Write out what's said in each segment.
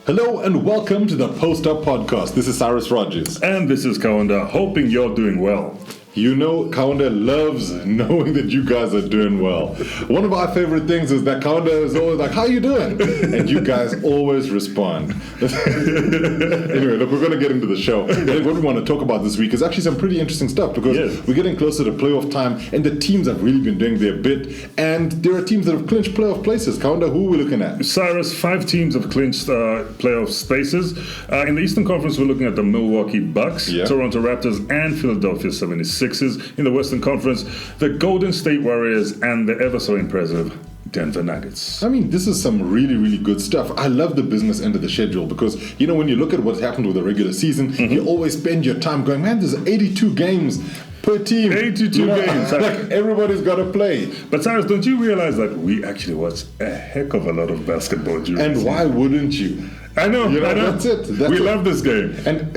Hello and welcome to the Post Up Podcast. This is Cyrus Rogers. And this is Kaunda, hoping you're doing well. You know, Kaunda loves knowing that you guys are doing well. One of our favorite things is that Kaunda is always like, how you doing? And you guys always respond. Anyway, look, we're going to get into the show. I think what we want to talk about this week is actually some pretty interesting stuff because we're getting closer to playoff time and the teams have really been doing their bit. And there are teams that have clinched playoff places. Kaunda, who are we looking at? Cyrus, 5 teams have clinched playoff spaces. In the Eastern Conference, we're looking at the Milwaukee Bucks, Toronto Raptors, and Philadelphia 76ers. In the Western Conference, the Golden State Warriors and the ever so impressive Denver Nuggets. I mean, this is some really, really good stuff. I love the business end of the schedule because, you know, when you look at what's happened with the regular season, you always spend your time going, man, there's 82 games per team. 82 games. Like, everybody's got to play. But Cyrus, don't you realize that we actually watch a heck of a lot of basketball during And why wouldn't you? I know. That's it. We love this game. And,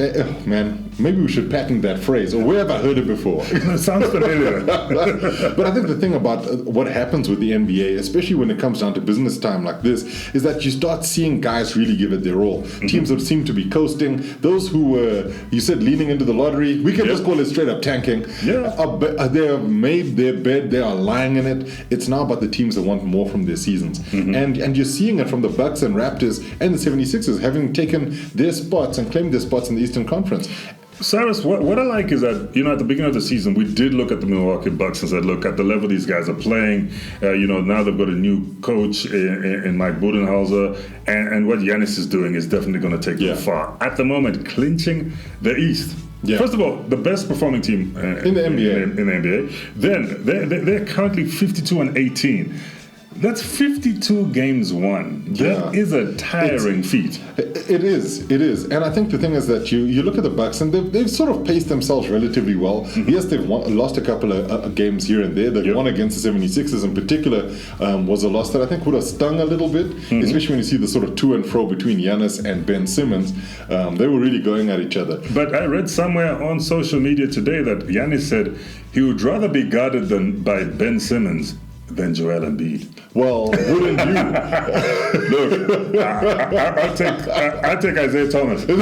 man, maybe we should patent that phrase. Or where have I heard it before? It sounds familiar. But I think the thing about what happens with the NBA, especially when it comes down to business time like this, is that you start seeing guys really give it their all. Teams that seem to be coasting, those who were, you said, leaning into the lottery, we can just call it straight up tanking. They have made their bed, they are lying in it. It's now about the teams that want more from their seasons. And you're seeing it from the Bucks and Raptors and the 76ers having taken their spots and claimed their spots in the Eastern Conference. Cyrus, what I like is that, you know, at the beginning of the season, we did look at the Milwaukee Bucks and said, look, at the level these guys are playing, now they've got a new coach in Mike Budenholzer, and what Giannis is doing is definitely going to take them far. At the moment, clinching the East. First of all, the best performing team in the NBA. In the NBA. Then they're currently 52-18. That's 52 games won. That is a tiring feat. It is. And I think the thing is that you look at the Bucks and they've sort of paced themselves relatively well. Yes, they've lost a couple of games here and there. The one against the 76ers in particular was a loss that I think would have stung a little bit, especially when you see the sort of to and fro between Giannis and Ben Simmons. They were really going at each other. But I read somewhere on social media today that Giannis said he would rather be guarded by Ben Simmons than Joel Embiid. Well, wouldn't you? Look, I'll take Isaiah Thomas. And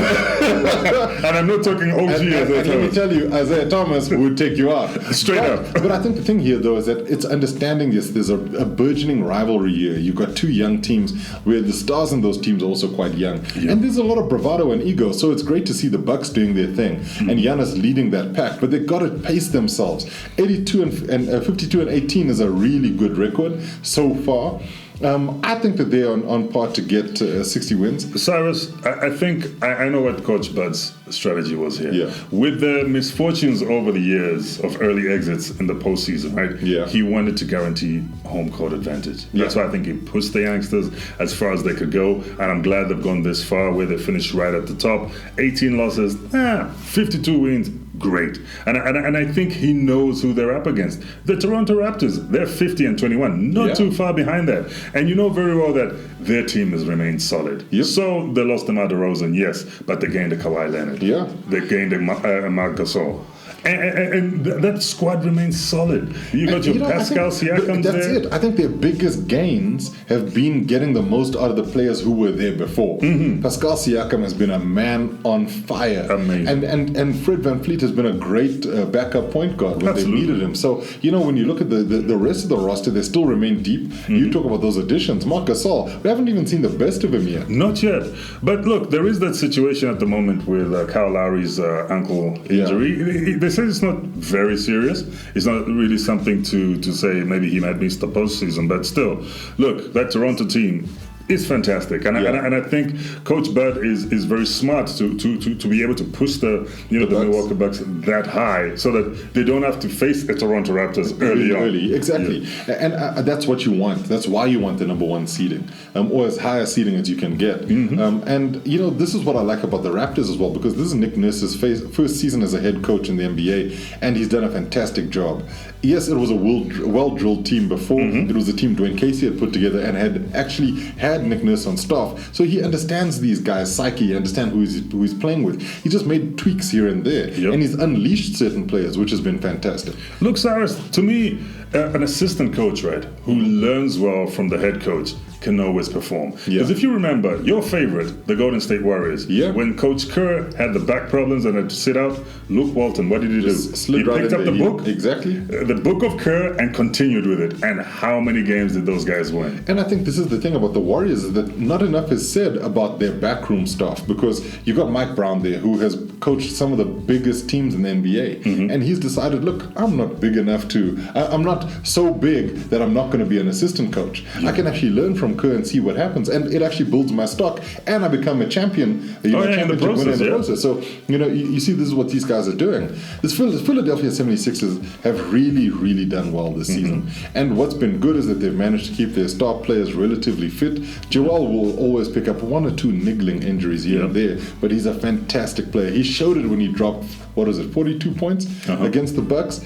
I'm not talking OG Isaiah Thomas. Let me tell you, Isaiah Thomas would take you out. Straight up. But I think the thing here, though, is that it's understanding this. There's a burgeoning rivalry here. You've got 2 young teams where the stars in those teams are also quite young. And there's a lot of bravado and ego. So it's great to see the Bucks doing their thing and Giannis leading that pack. But they've got to pace themselves. 82 and 52-18 is a really good record so far. I think that they're on par to get 60 wins. Cyrus, I think I know what Coach Bud's strategy was here. Yeah. With the misfortunes over the years of early exits in the postseason, right? Yeah. He wanted to guarantee home court advantage. That's why I think he pushed the youngsters as far as they could go, and I'm glad they've gone this far where they finished right at the top. 18 losses, 52 wins. Great. And I think he knows who they're up against. The Toronto Raptors, they're 50-21, not too far behind that. And you know very well that their team has remained solid. So they lost DeMar DeRozan, yes, but they gained a Kawhi Leonard. They gained a Marc Gasol. And that squad remains solid. You got your Pascal Siakam there. That's it. I think their biggest gains have been getting the most out of the players who were there before. Pascal Siakam has been a man on fire. Amazing. And Fred VanVleet has been a great backup point guard when they needed him. So, you know, when you look at the rest of the roster, they still remain deep. You talk about those additions. Marc Gasol, we haven't even seen the best of him yet. Not yet. But look, there is that situation at the moment with Kyle Lowry's ankle injury. They say it's not very serious. It's not really something to say maybe he might miss the postseason, but still, look, that Toronto team is fantastic, and I think Coach Bud is very smart to be able to push the Milwaukee Bucks that high so that they don't have to face the Toronto Raptors early on. Exactly, and that's what you want. That's why you want the number 1 seeding, or as high a seeding as you can get. And you know, this is what I like about the Raptors as well, because this is Nick Nurse's first season as a head coach in the NBA, and he's done a fantastic job. Yes, it was a well-drilled team before. It was a team Dwayne Casey had put together and had Nick Nurse on staff, so he understands these guys' psyche, he understands who he's playing with. He just made tweaks here and there, and he's unleashed certain players, which has been fantastic. Look, Cyrus, to me, an assistant coach, right, who learns well from the head coach can always perform. Yeah. Because if you remember, your favorite, the Golden State Warriors, when Coach Kerr had the back problems and had to sit out, Luke Walton, what did he do? He picked up the book. Exactly. The book of Kerr and continued with it. And how many games did those guys win? And I think this is the thing about the Warriors, is that not enough is said about their backroom staff, because you got Mike Brown there, who has coached some of the biggest teams in the NBA. And he's decided, look, I'm not big enough I'm not so big that I'm not going to be an assistant coach. I can actually learn from Kerr and see what happens, and it actually builds my stock, and I become a champion, championship winner in the process. So, you see, this is what these guys are doing. The Philadelphia 76ers have really, really done well this season. And what's been good is that they've managed to keep their star players relatively fit. Joel will always pick up 1 or 2 niggling injuries here and there, but he's a fantastic player. He showed it when he dropped, 42 points against the Bucks.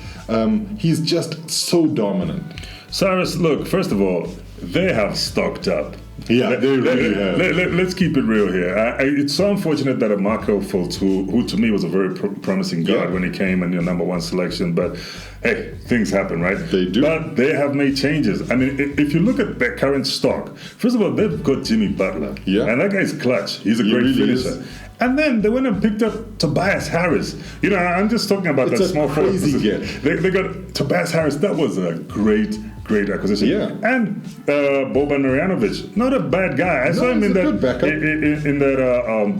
He's just so dominant. Cyrus, look, first of all, they have stocked up. Yeah, they really have. Let's keep it real here. It's so unfortunate that a Marco Fultz, who to me was a very promising guard when he came in your number 1 selection, but hey, things happen, right? They do. But they have made changes. I mean, if you look at their current stock, first of all, they've got Jimmy Butler. Yeah. And that guy's clutch. He's a great finisher. And then they went and picked up Tobias Harris. I'm just talking about that small crazy get. They got Tobias Harris. That was a great acquisition. Yeah. And Boban Marjanovic, not a bad guy. I saw him in that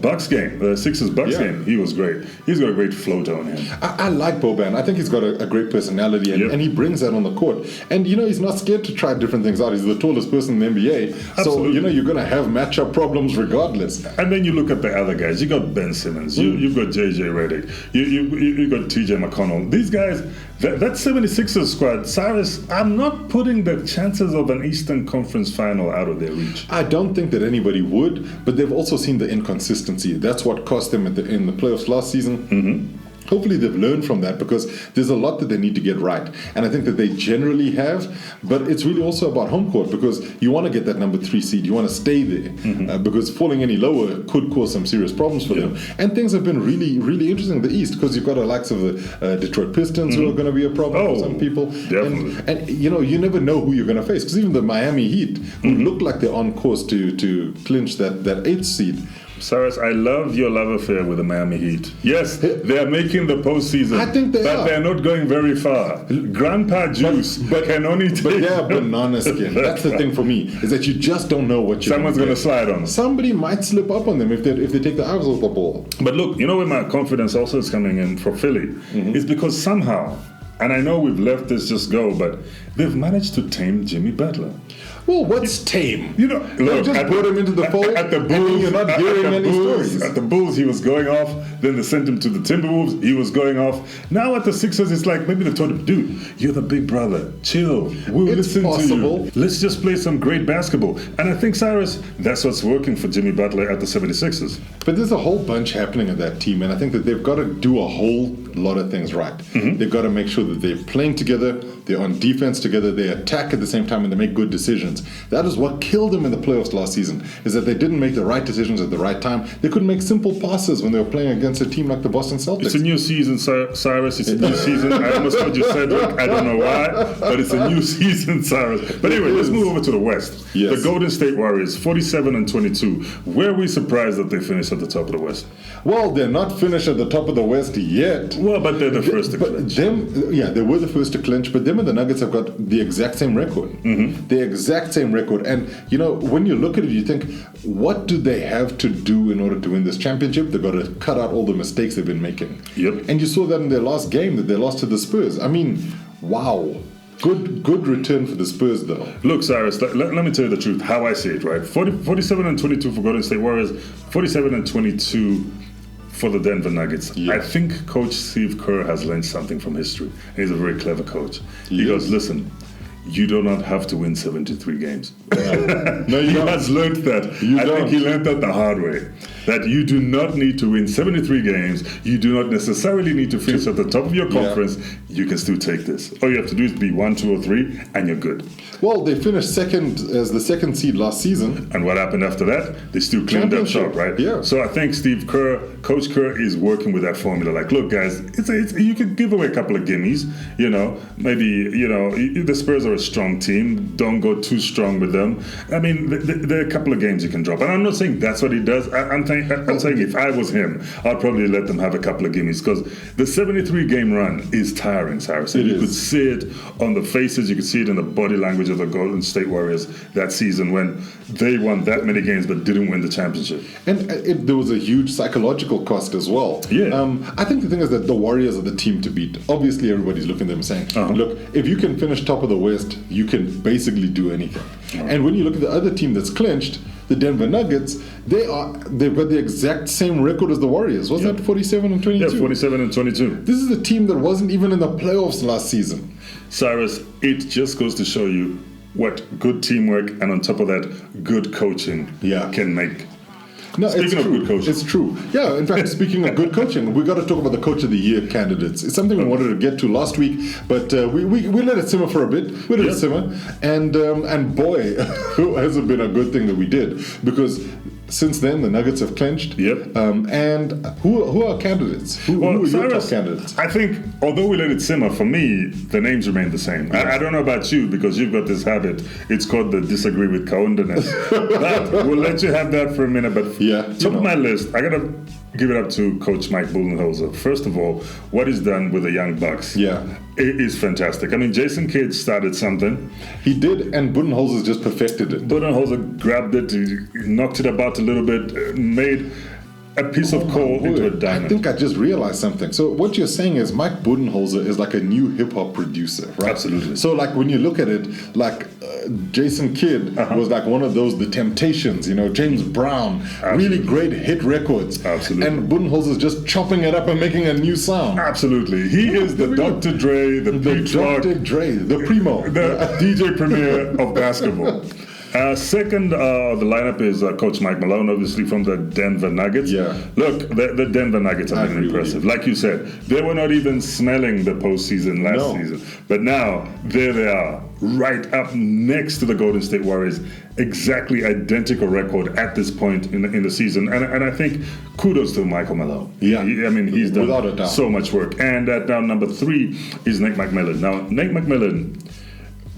Bucks game, the Sixers Bucks game. He was great. He's got a great float on him. I like Boban. I think he's got a great personality, and he brings that on the court. And he's not scared to try different things out. He's the tallest person in the NBA. Absolutely. So you're going to have matchup problems regardless. And then you look at the other guys. You got Ben Simmons. You've got JJ Redick. You got TJ McConnell. These guys. That 76ers squad, Cyrus, I'm not putting the chances of an Eastern Conference final out of their reach. I don't think that anybody would, but they've also seen the inconsistency. That's what cost them in the playoffs last season. Hopefully they've learned from that, because there's a lot that they need to get right. And I think that they generally have, but it's really also about home court, because you want to get that number 3 seed. You want to stay there, because falling any lower could cause some serious problems for them. And things have been really, really interesting in the East, because you've got the likes of the Detroit Pistons who are going to be a problem for some people. Definitely. And you never know who you're going to face, because even the Miami Heat, who look like they're on course to clinch that 8th seed. Cyrus, I love your love affair with the Miami Heat. Yes, they are making the postseason. I think they are. But they're not going very far. Grandpa Juice can only take... But they're banana skin. That's the thing for me, is that you just don't know what you're Someone's going to slide on them. Somebody might slip up on them if they take the eyes off the ball. But look, where my confidence also is coming in for Philly? It's because somehow, and I know we've let this just go, but they've managed to tame Jimmy Butler. Well, what's tame? Look, just put him into the fold. At the Bulls, you're not hearing any stories. At the Bulls, he was going off. Then they sent him to the Timberwolves. He was going off. Now at the Sixers, it's like maybe they told him, "Dude, you're the big brother. Chill. We'll listen to you. Let's just play some great basketball." And I think, Cyrus, that's what's working for Jimmy Butler at the 76ers. But there's a whole bunch happening at that team, and I think that they've got to do a whole lot of things right. They've got to make sure that they're playing together, they're on defense together, they attack at the same time, and they make good decisions. That is what killed them in the playoffs last season, is that they didn't make the right decisions at the right time. They couldn't make simple passes when they were playing against a team like the Boston Celtics. It's a new season, Cyrus. It's a new season. I almost called you Cedric. I don't know why, but it's a new season, Cyrus. But anyway, let's move over to the West. Yes. The Golden State Warriors, 47-22. Were we surprised that they finished at the top of the West? Well, they're not finished at the top of the West yet. Well, but they're the first to clinch. They were the first to clinch, but them and the Nuggets have got the exact same record. The exact same record. And, when you look at it, you think, what do they have to do in order to win this championship? They've got to cut out all the mistakes they've been making. Yep. And you saw that in their last game, that they lost to the Spurs. I mean, wow. Good return for the Spurs, though. Look, Cyrus, let me tell you the truth, how I see it, right? 47-22 for Golden State Warriors, 47-22 for the Denver Nuggets. Yeah. I think Coach Steve Kerr has learned something from history. He's a very clever coach. He goes, listen, you do not have to win 73 games. No, he has learned that. I think he learned that the hard way. That you do not need to win 73 games. You do not necessarily need to finish at the top of your conference. you can still take this. All you have to do is be 1, 2, or 3, and you're good. Well, they finished second as the second seed last season. And what happened after that? They still cleaned up shop, right? Yeah. So I think Coach Kerr is working with that formula. Like, look, guys, you could give away a couple of gimmies. Maybe the Spurs are a strong team. Don't go too strong with them. I mean, there are a couple of games you can drop. And I'm not saying that's what he does. I'm saying if I was him, I'd probably let them have a couple of gimmies, because the 73-game run is tiring, Cyrus. You could see it on the faces. You could see it in the body language of the Golden State Warriors that season when they won that many games but didn't win the championship. And there was a huge psychological cost as well. Yeah. I think the thing is that the Warriors are the team to beat. Obviously, everybody's looking at them saying, look, if you can finish top of the West, you can basically do anything. And when you look at the other team that's clinched, the Denver Nuggets, they've got the exact same record as the Warriors. Wasn't that 47 and 22? Yeah, 47 and 22. This is a team that wasn't even in the playoffs last season. Cyrus, it just goes to show you what good teamwork and on top of that, good coaching can make. No, speaking of good coaching. It's true. Yeah, in fact, speaking of good coaching, we got to talk about the Coach of the Year candidates. It's something we wanted to get to last week, but we let it simmer for a bit. We let it simmer. And boy, has it been a good thing that we did, because since then, the Nuggets have clinched. Yep. And who are candidates? Who are your top candidates? I think, although we let it simmer, for me, the names remain the same. Yes. I don't know about you, because you've got this habit. It's called the disagree with Kaunda-ness. But we'll let you have that for a minute. But top of my list, I got to give it up to Coach Mike Budenholzer. First of all, what he's done with the Young Bucks it is fantastic. I mean, Jason Kidd started something. He did, and Budenholzer just perfected it. Budenholzer grabbed it, he knocked it about a little bit, made a piece of coal into a diamond. I think I just realized something. So what you're saying is Mike Budenholzer is like a new hip-hop producer, right? Absolutely. So like when you look at it, like Jason Kidd was like one of those, the Temptations, James Brown, really great hit records. Absolutely. And Budenholzer's just chopping it up and making a new sound. Absolutely. He is the Dr. Dre, the Dr. Dre, the Primo. The DJ Premier of basketball. Second, the lineup is Coach Mike Malone, obviously from the Denver Nuggets. Yeah. Look, the Denver Nuggets have been impressive. Like you said, they were not even smelling the postseason last season. But now, there they are, right up next to the Golden State Warriors. Exactly identical record at this point in the season. And I think kudos to Michael Malone. Yeah. He's done without a doubt so much work. And at now number 3 is Nate McMillan. Now, Nate McMillan,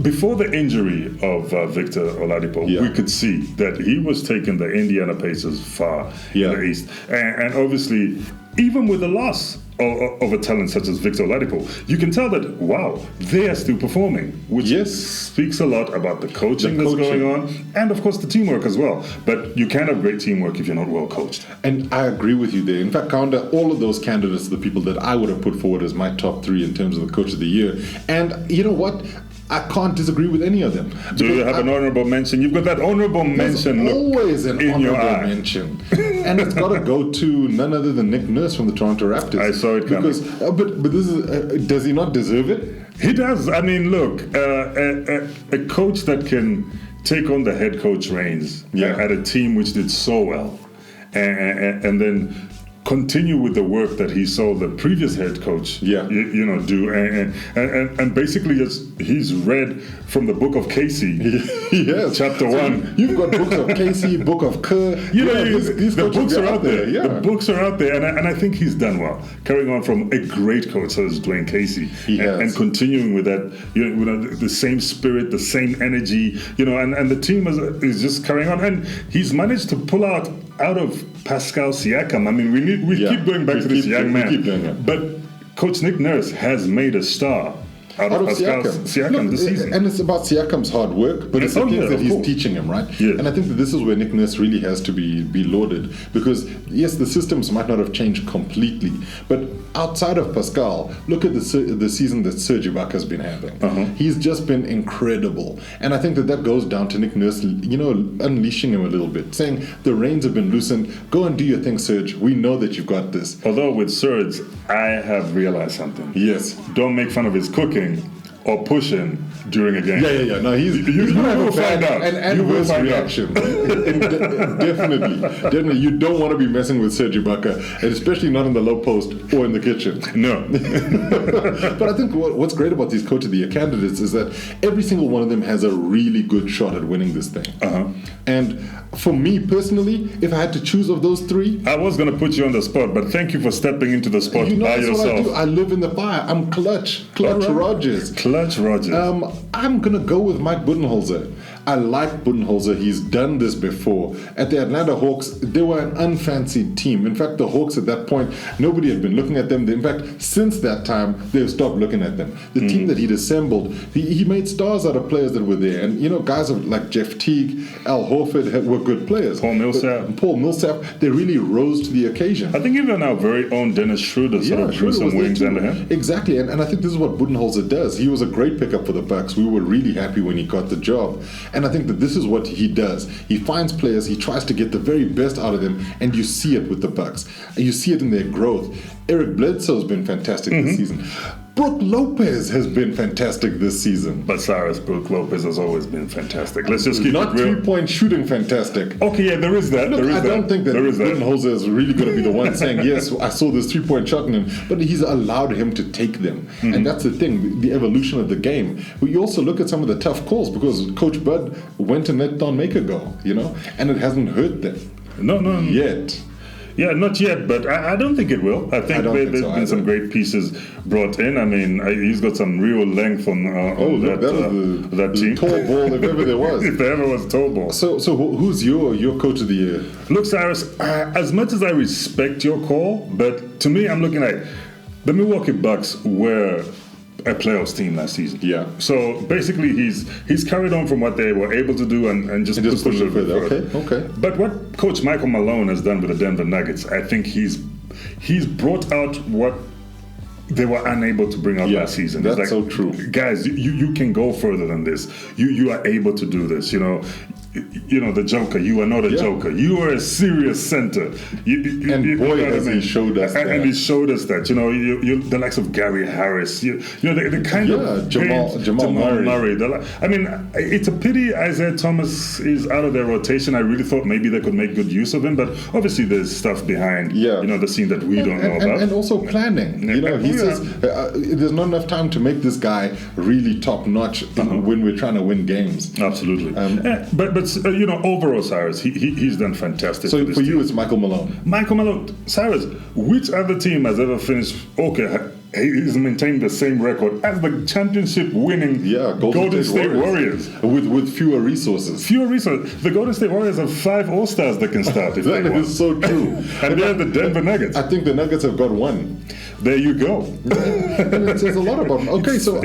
before the injury of Victor Oladipo, we could see that he was taking the Indiana Pacers far in the East. And obviously, even with the loss of a talent such as Victor Oladipo, you can tell that, wow, they are still performing, which speaks a lot about the coaching that's going on, and of course the teamwork as well. But you can't have great teamwork if you're not well coached. And I agree with you there. In fact, Kaunda, all of those candidates are the people that I would have put forward as my top 3 in terms of the Coach of the Year. And you know what? I can't disagree with any of them. Do you have an honorable mention? You've got that honorable mention. Always an in your honorable eye. mention. And it's got to go to none other than Nick Nurse from the Toronto Raptors. I saw it coming. Because, but this is, does he not deserve it? He does. I mean, look, a coach that can take on the head coach reins at a team which did so well, and then continue with the work that he saw the previous head coach do, and basically he's read from the book of Casey. Yes, chapter 1. You've got books of Casey, book of Kerr. These the books are out there. The books are out there, and I think he's done well, carrying on from a great coach such as Dwayne Casey, and continuing with that, the same spirit, the same energy, and the team is just carrying on, and he's managed to pull out of Pascal Siakam. I mean, we keep going back to this young man, but Coach Nick Nurse has made a star out of Siakam this season. And it's about Siakam's hard work, but it's the things that he's teaching him, right? Yeah. And I think that this is where Nick Nurse really has to be lauded, because yes, the systems might not have changed completely, but outside of Pascal, look at the season that Serge Ibaka has been having. He's just been incredible, and I think that goes down to Nick Nurse, unleashing him a little bit, saying the reins have been loosened. Go and do your thing, Serge. We know that you've got this. Although with Serge, I have realized something. Yes. Don't make fun of his cooking, or push him during a game. Yeah. No, he's going to have a bad and adverse reaction. Definitely. You don't want to be messing with Serge Ibaka, and especially not in the low post or in the kitchen. No. But I think what's great about these Coach of the Year candidates is that every single one of them has a really good shot at winning this thing. And for me personally, if I had to choose of those three, I was going to put you on the spot, but thank you for stepping into the spot by yourself. What I do. I live in the fire. I'm Clutch Rogers. Clutch Rogers. I'm going to go with Mike Budenholzer. I like Budenholzer. He's done this before. At the Atlanta Hawks, they were an unfancied team. In fact, the Hawks at that point, nobody had been looking at them. In fact, since that time, they've stopped looking at them. The team that he'd assembled, he made stars out of players that were there. And, guys like Jeff Teague, Al Horford were good players. Paul Millsap, they really rose to the occasion. I think even our very own Dennis Schroeder sort of drew some wings under him. Exactly. And I think this is what Budenholzer does. He was a great pickup for the Bucks. We were really happy when he got the job. And I think that this is what he does. He finds players, he tries to get the very best out of them, and you see it with the Bucks. And you see it in their growth. Eric Bledsoe's been fantastic this season. Brook Lopez has been fantastic this season. But Cyrus, Brook Lopez has always been fantastic. Let's just keep not it real. Three-point shooting fantastic. Okay, yeah, there is that. Look, I don't think that Budenholzer is really going to be the one saying, yes, I saw this three-point shot in him, but he's allowed him to take them. And that's the thing, the evolution of the game. But you also look at some of the tough calls because Coach Bud went and let Don Maker go, and it hasn't hurt them. No. Yet. Yeah, not yet, but I don't think it will. I think there's been some great pieces brought in. I mean, he's got some real length on that team. Tall ball, if ever there was. If there ever was tall ball. So who's your Coach of the Year? Look, Cyrus, as much as I respect your call, but to me, I'm looking at the Milwaukee Bucks were a playoffs team last season. Yeah. So basically, he's carried on from what they were able to do and just pushed a little bit further. Okay. But what Coach Michael Malone has done with the Denver Nuggets, I think he's brought out what they were unable to bring out last season. That's so true. Guys, you can go further than this. You are able to do this. The Joker. You are not a Joker. You are a serious center. Has he showed us that. And he showed us that. The likes of Gary Harris. The kind of Jamal Murray. It's a pity Isaiah Thomas is out of their rotation. I really thought maybe they could make good use of him, but obviously there's stuff behind. The scene that we don't know about. And also planning. He says there's not enough time to make this guy really top notch when we're trying to win games. Absolutely. But overall, Cyrus, he's done fantastic. So for you, it's Michael Malone. Michael Malone. Cyrus, which other team has ever finished? He's maintained the same record as the championship-winning Golden State Warriors. With fewer resources. The Golden State Warriors have 5 All-Stars that can start if they want. That is so true. And they're the Denver Nuggets. I think the Nuggets have got 1. There you go. And it says a lot about him. Okay, so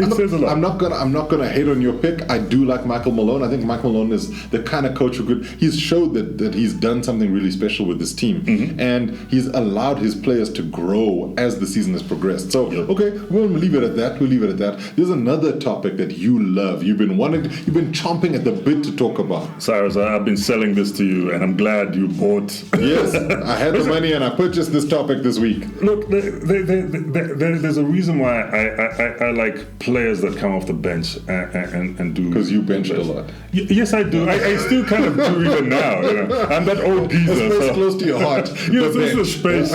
I'm not gonna hate on your pick. I do like Michael Malone. I think Michael Malone is the kind of coach who could. He's showed that he's done something really special with this team, and he's allowed his players to grow as the season has progressed. So okay, we'll leave it at that. There's another topic that you love. You've been chomping at the bit to talk about. Cyrus, I've been selling this to you, and I'm glad you bought. Yes, I had the money and I purchased this topic this week. Look, there's a reason why I like players that come off the bench and do. Because you benched a lot. Yes, I do. I still kind of do even now. I'm that old geezer. It's close to your heart. This is the space.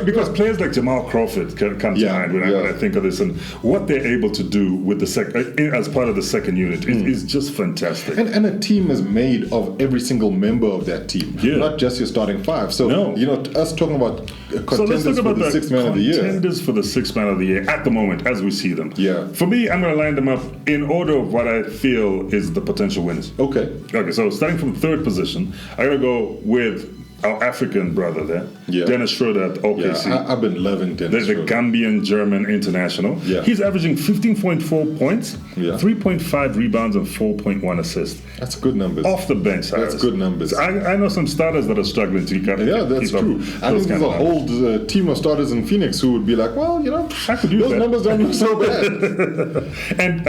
Because players like Jamal Crawford come to mind when I think of this, and what they're able to do with the as part of the second unit is just fantastic. And a team is made of every single member of that team, not just your starting 5. So us talking about contenders for the 6th man of the year. Contenders for the 6th man of the year at the moment, as we see them. Yeah. For me, I'm going to line them up in order of what I feel is the potential winners. Okay. So starting from 3rd position, I'm going to go with our African brother there, Dennis Schroeder at OKC. Yeah, I've been loving Dennis Schroeder. The Gambian-German international. Yeah. He's averaging 15.4 points, 3.5 rebounds, and 4.1 assists. That's good numbers. Off the bench, That's good numbers. So I know some starters that are struggling to keep up. That's true. I think there's a whole team of starters in Phoenix who would be like, well, I could use those numbers don't look so bad. And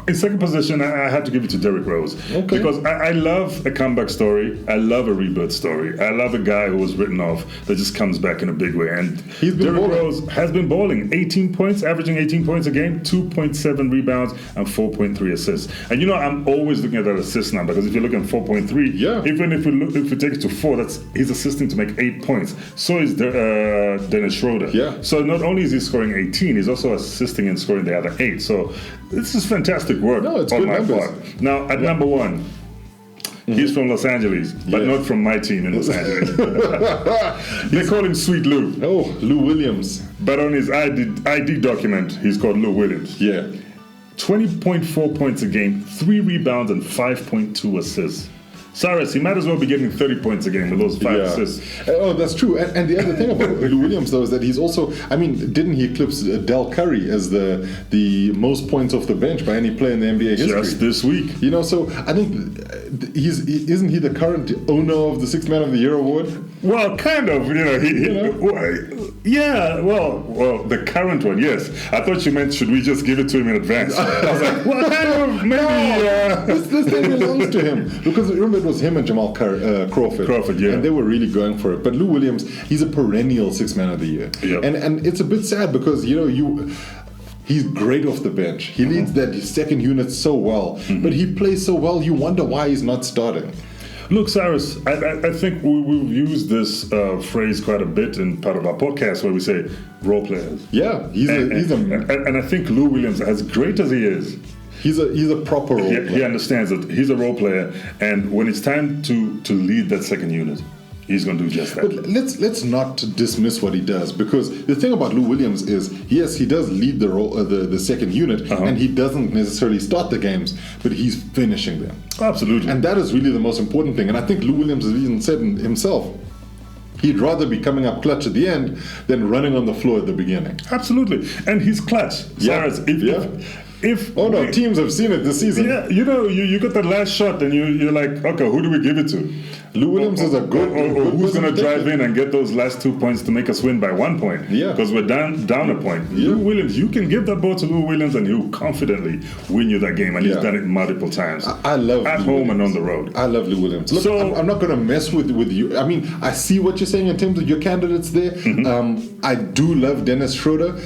in second position, I had to give it to Derrick Rose. Okay. Because I love a comeback story. I love a rebirth story. I love a guy who was written off that just comes back in a big way. And Derrick Rose has been balling. 18 points, averaging 18 points a game, 2.7 rebounds, and 4.3 assists. And I'm always looking at that assist number, because if you're looking at 4.3, even if we take it to 4, he's assisting to make 8 points. So is Dennis Schroeder. Yeah. So not only is he scoring 18, he's also assisting and scoring the other 8. So this is fantastic work on my part. Now, at number 1, he's from Los Angeles, but not from my team in Los Angeles. They call him Sweet Lou. Oh, Lou Williams. But on his ID document, he's called Lou Williams. Yeah. 20.4 points a game, 3 rebounds, and 5.2 assists. Cyrus, he might as well be getting 30 points a game with those 5 assists. Oh, that's true. And the other thing about Lou Williams, though, is that he's also, didn't he eclipse Del Curry as the most points off the bench by any player in the NBA history? Just this week. So I think isn't he the current owner of the Sixth Man of the Year award? Well, kind of. Well, the current one, yes. I thought you meant, should we just give it to him in advance? I was like, well, kind of, maybe. This thing belongs to him. Because remember, it was him and Jamal Crawford. Crawford, yeah. And they were really going for it. But Lou Williams, he's a perennial Sixth Man of the Year. Yep. And it's a bit sad because, he's great off the bench. He leads that second unit so well. But he plays so well, you wonder why he's not starting. Look, Cyrus, I think we've used this phrase quite a bit in part of our podcast where we say role players. Yeah, and I think Lou Williams, as great as he is, he's a proper role player. He understands that he's a role player, and when it's time to lead that second unit, he's going to do just that. But let's not dismiss what he does, because the thing about Lou Williams is, yes, he does lead the role, the second unit, and he doesn't necessarily start the games, but he's finishing them. Absolutely. And that is really the most important thing. And I think Lou Williams has even said himself, he'd rather be coming up clutch at the end than running on the floor at the beginning. Absolutely. And he's clutch. Cyrus, teams have seen it this season. Yeah, you got that last shot and you're like, okay, who do we give it to? Lou Williams is a good... Or who's going to drive in and get those last 2 points to make us win by 1 point? Yeah. Because we're down a point. Yeah. Lou Williams, you can give that ball to Lou Williams and he'll confidently win you that game. And he's done it multiple times. I love at Lou home Williams. and on the road. I love Lou Williams. Look, I'm not going to mess with you. I see what you're saying in terms of your candidates there. I do love Dennis Schroeder.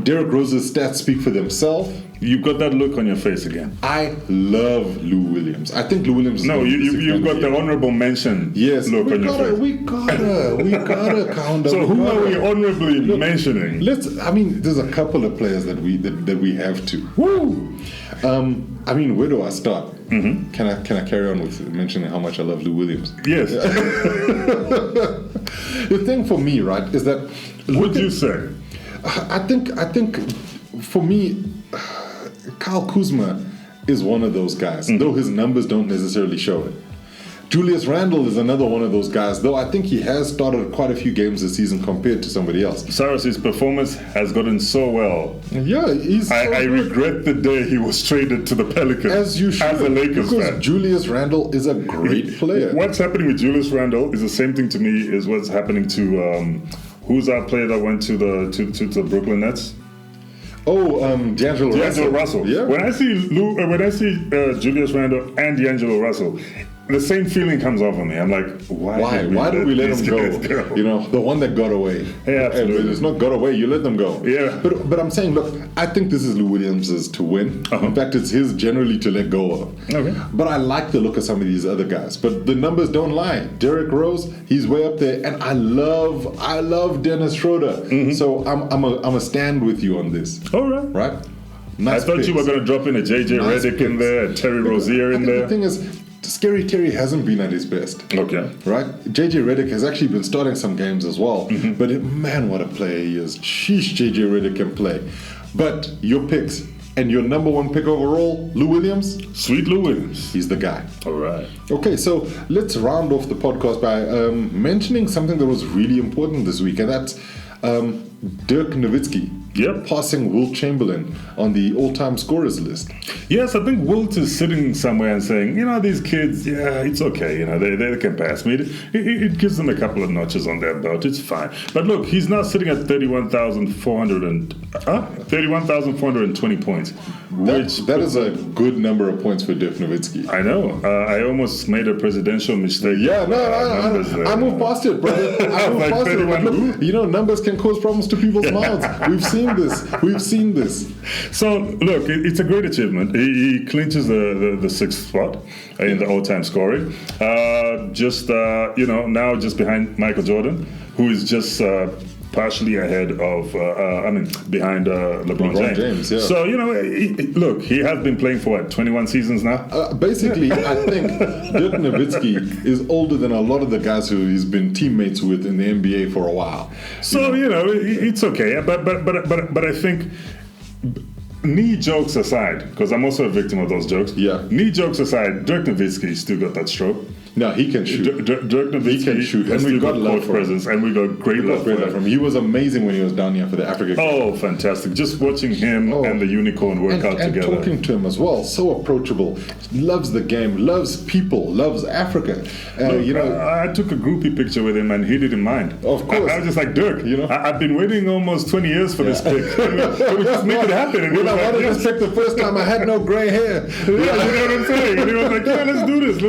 Derrick Rose's stats speak for themselves. You've got that look on your face again. I love Lou Williams. I think Lou Williams is you've got the honorable mention look on your face. We gotta Kaunda. So who are we honorably mentioning? There's a couple of players that we have to. Woo! Where do I start? Can I carry on with mentioning how much I love Lou Williams? Yes. The thing for me, right, is that... What do you say? I think for me, Kyle Kuzma is one of those guys, though his numbers don't necessarily show it. Julius Randle is another one of those guys, though I think he has started quite a few games this season compared to somebody else. Cyrus, his performance has gotten so well. Yeah, I regret the day he was traded to the Pelicans. As you should. As a Lakers because fan. Julius Randle is a great player. What's happening with Julius Randle is the same thing to me as what's happening to who's our player that went to the Brooklyn Nets? D'Angelo Russell. Yeah. When I see Julius Randle and D'Angelo Russell, the same feeling comes over me. I'm like, why did we let him go? The one that got away. Yeah, absolutely. It's not got away. You let them go. Yeah. But I'm saying, look, I think this is Lou Williams's to win. In fact, it's his generally to let go of. Okay. But I like the look of some of these other guys. But the numbers don't lie. Derrick Rose, he's way up there, and I love Dennis Schroeder. So I'm a stand with you on this. All right. Right. Nice I thought picks. You were going to drop in a JJ Redick in there, a Terry Rozier in there. The thing is, Scary Terry hasn't been at his best. Okay. Right? JJ Redick has actually been starting some games as well. But man, what a player he is. Sheesh, JJ Redick can play. But your picks, and your number one pick overall, Lou Williams? Sweet Lou Williams. He's the guy. All right. Okay, so let's round off the podcast by mentioning something that was really important this week, and that's Dirk Nowitzki. Yep. passing Wilt Chamberlain on the all-time scorers list. Yes, I think Wilt is sitting somewhere and saying, these kids, it's okay. They can pass me. It gives them a couple of notches on their belt. It's fine. But look, he's now sitting at 31,420 points. That is a good number of points for Dirk Nowitzki. I know. I almost made a presidential mistake. Yeah, I moved past it, brother. I moved past it. Look, numbers can cause problems to people's mouths. We've seen this. So, look, it's a great achievement. He clinches the sixth spot in the all-time scoring. Now just behind Michael Jordan, who is just partially ahead of, behind LeBron James. Yeah. So, look, he has been playing for 21 seasons now? Basically, I think Dirk Nowitzki is older than a lot of the guys who he's been teammates with in the NBA for a while. So, it's okay. But I think, knee jokes aside, because I'm also a victim of those jokes. Yeah. Knee jokes aside, Dirk Nowitzki still got that stroke. No, he can shoot. Dirk Nowitzki can shoot, and we got court presence, and we got great love for him. He was amazing when he was down here for the Africa Cup. Oh, fantastic! Just watching him and the Unicorn work out together, and talking to him as well. So approachable, loves the game, loves people, loves Africa. I took a groupie picture with him, and he didn't mind. Of course, I was just like, Dirk, I've been waiting almost 20 years for this pic. Can we just make it happen? And when I wanted this pic the first time, I had no gray hair. Yeah, you know what I'm saying? And he was like, let's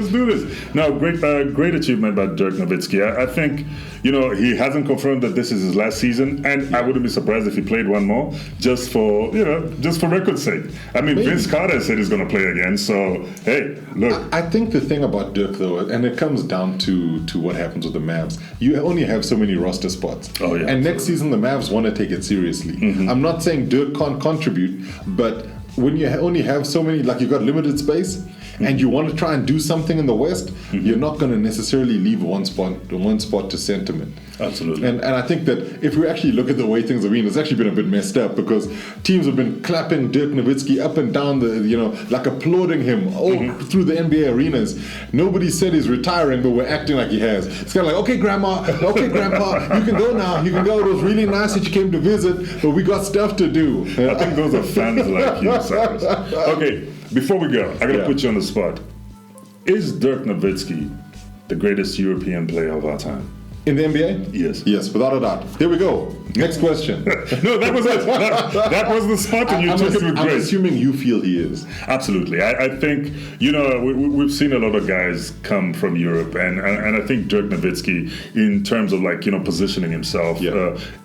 do this. No, great achievement by Dirk Nowitzki. I think, he hasn't confirmed that this is his last season, and I wouldn't be surprised if he played one more, just for record's sake. I mean, maybe. Vince Carter said he's going to play again, so, hey, look. I think the thing about Dirk, though, and it comes down to what happens with the Mavs, you only have so many roster spots. Oh, yeah. And next season, the Mavs want to take it seriously. Mm-hmm. I'm not saying Dirk can't contribute, but when you only have so many, like you've got limited space, and you want to try and do something in the West, you're not going to necessarily leave one spot to sentiment. Absolutely. And I think that if we actually look at the way things have been, it's actually been a bit messed up because teams have been clapping Dirk Nowitzki up and down like applauding him all through the NBA arenas. Nobody said he's retiring, but we're acting like he has. It's kind of like, okay, Grandpa, you can go now. You can go. It was really nice that you came to visit, but we got stuff to do. I think those are fans like you, Cyrus. Okay. Before we go, I got to put you on the spot. Is Dirk Nowitzki the greatest European player of our time? In the NBA? Yes. Yes, without a doubt. Here we go. Next question. No, that was it. That was the spot, and you took it with grace. I'm assuming you feel he is. Absolutely. I think, we've seen a lot of guys come from Europe, and I think Dirk Nowitzki, in terms of positioning himself,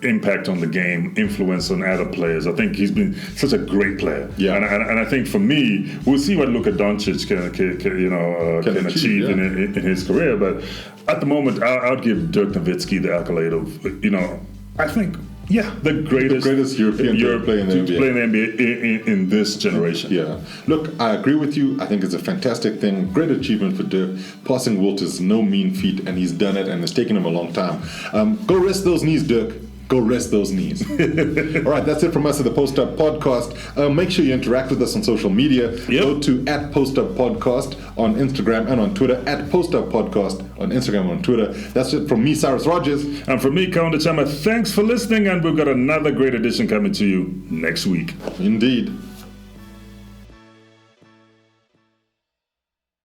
impact on the game, influence on other players, I think he's been such a great player. Yeah. And I think for me, we'll see what Luka Doncic can achieve in his career, but at the moment, I'd give Dirk Nowitzki the accolade of, I think, the greatest European player in the NBA in this generation. Yeah. Look, I agree with you. I think it's a fantastic thing. Great achievement for Dirk. Passing Wilt is no mean feat, and he's done it, and it's taken him a long time. Go rest those knees, Dirk. Go rest those knees. All right, that's it from us at the Post Up Podcast. Make sure you interact with us on social media. Yep. Go to @PostUpPodcast on Instagram and on Twitter, @PostUpPodcast on Instagram and on Twitter. That's it from me, Cyrus Rogers. And from me, Kaunda Chama. Thanks for listening, and we've got another great edition coming to you next week. Indeed.